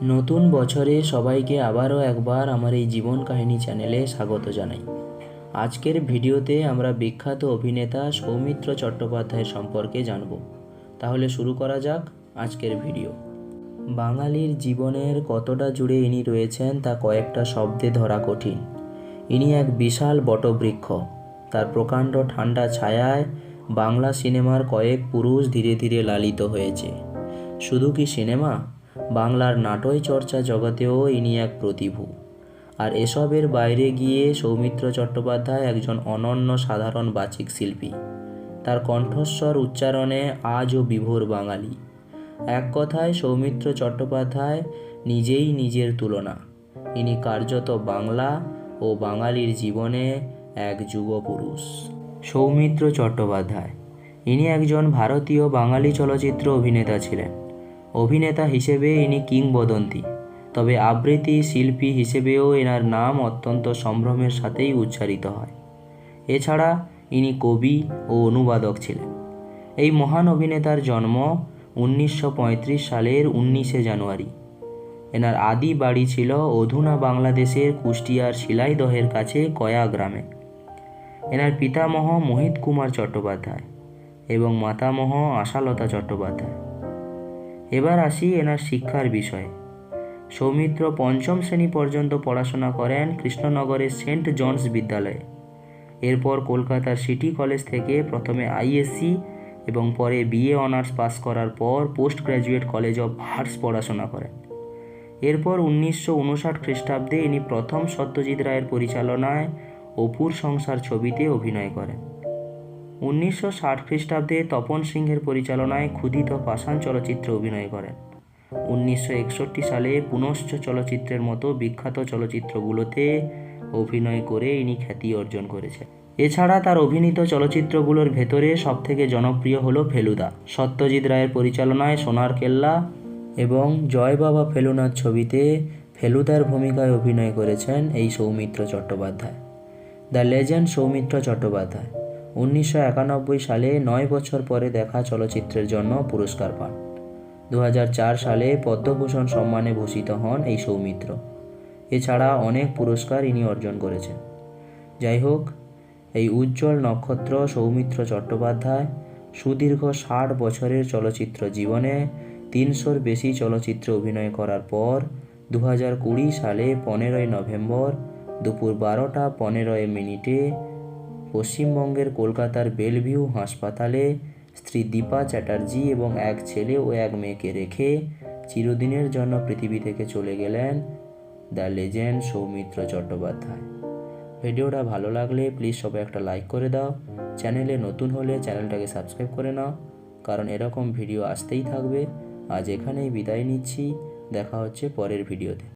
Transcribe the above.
নতুন বছরে সবাইকে আবারও একবার আমার এই জীবন কাহিনী চ্যানেলে স্বাগত জানাই। আজকের ভিডিওতে আমরা বিখ্যাত অভিনেতা সৌমিত্র চট্টোপাধ্যায় সম্পর্কে জানব। তাহলে শুরু করা যাক আজকের ভিডিও। বাঙালির জীবনের কতটা জুড়ে ইনি রয়েছেন তা কয়েকটা শব্দে ধরা কঠিন। ইনি এক বিশাল বটবৃক্ষ। তার প্রকাণ্ড ঠান্ডা ছায়ায় বাংলা সিনেমার কয়েক পুরুষ ধীরে ধীরে লালিত হয়েছে। শুধু কি সিনেমা, বাংলার নাট্য চর্চা জগতেও ইনি এক প্রতিভূ। আর এসবের বাইরে গিয়ে সৌমিত্র চট্টোপাধ্যায় একজন অনন্য সাধারণ বাচিক শিল্পী। তার কণ্ঠস্বর উচ্চারণে আজও বিভোর বাঙালি। এক কথায় সৌমিত্র চট্টোপাধ্যায় নিজেই নিজের তুলনা। ইনি কার্যত বাংলা ও বাঙালির জীবনে এক যুগপুরুষ। সৌমিত্র চট্টোপাধ্যায় ইনি একজন ভারতীয় বাঙালি চলচ্চিত্র অভিনেতা ছিলেন। অভিনেতা হিসেবে ইনি কিংবদন্তি, তবে আবৃত্তি শিল্পী হিসেবেও এনার নাম অত্যন্ত সম্ভ্রমের সাথেই উচ্চারিত হয়। এছাড়া ইনি কবি ও অনুবাদক ছিলেন। এই মহান অভিনেতার জন্ম 1935 সালের 19শে জানুয়ারি। এনার আদি বাড়ি ছিল অধুনা বাংলাদেশের কুষ্টিয়ার শিলাইদহের কাছে কয়া গ্রামে। এনার পিতামহ মোহিত কুমার চট্টোপাধ্যায় এবং মাতামহ আশালতা চট্টোপাধ্যায়। এবার আসি এনার শিক্ষার বিষয়ে। সৌমিত্র পঞ্চম শ্রেণী পর্যন্ত পড়াশোনা করেন কৃষ্ণনগরের সেন্ট জনস বিদ্যালয়ে। এরপর কলকাতার সিটি কলেজ থেকে প্রথমে আইএসসি এবং পরে বিএ অনার্স পাস করার পর post graduate college of arts পড়াশোনা করেন। এরপর 1959 খ্রিস্টাব্দে ইনি প্রথম সত্যজিৎ রায়ের পরিচালনায় অপুর সংসার ছবিতে অভিনয় করেন। 1960 খ্রিস্টাব্দে তপন সিংহের পরিচালনায় ক্ষুধিত পাষাণ চলচ্চিত্রে অভিনয় করেন। 1961 সালে পুনশ্চ চলচ্চিত্রের মতো বিখ্যাত চলচ্চিত্রগুলোতে অভিনয় করে ইনি খ্যাতি অর্জন করেছেন। এছাড়া তার অভিনীত চলচ্চিত্রগুলোর ভেতরে সবথেকে জনপ্রিয় হলো ফেলুদা, সত্যজিৎ রায়ের পরিচালনায় সোনার কেল্লা এবং জয় বাবা ফেলুনাথ ছবিতে ফেলুদার ভূমিকায় অভিনয় করেছেন এই সৌমিত্র চট্টোপাধ্যায়। দ্য লেজেন্ড সৌমিত্র চট্টোপাধ্যায় 1991 সালে 9 বছর পরে দেখা চলচ্চিত্রের জন্য পুরস্কার পান। 2004 সালে পদ্মভূষণ সম্মানে ভূষিত হন এই সৌমিত্র। এছাড়া অনেক পুরস্কার ইনি অর্জন করেছেন। যাই হোক, এই উজ্জ্বল নক্ষত্র সৌমিত্র চট্টোপাধ্যায় সুদীর্ঘ 60 বছরের চলচ্চিত্র জীবনে 300-র বেশি চলচ্চিত্রে অভিনয় করার পর 2020 সালে 15ই নভেম্বর দুপুর 12টা 15 পশ্চিমবঙ্গের কলকাতার বেলভিউ হাসপাতালে স্ত্রী দীপা চ্যাটার্জি এবং এক ছেলে ও এক মেয়েকে রেখে চিরদিনের জন্য পৃথিবী থেকে চলে গেলেন দ্য লেজেন্ড সৌমিত্র চট্টোপাধ্যায়। ভিডিওটা ভালো লাগলে প্লিজ সবাই একটা লাইক করে দাও। চ্যানেলে নতুন হলে চ্যানেলটাকে সাবস্ক্রাইব করে নাও, কারণ এরকম ভিডিও আসতেই থাকবে। আজ এখানেই বিদায় নিচ্ছি, দেখা হচ্ছে পরের ভিডিওতে।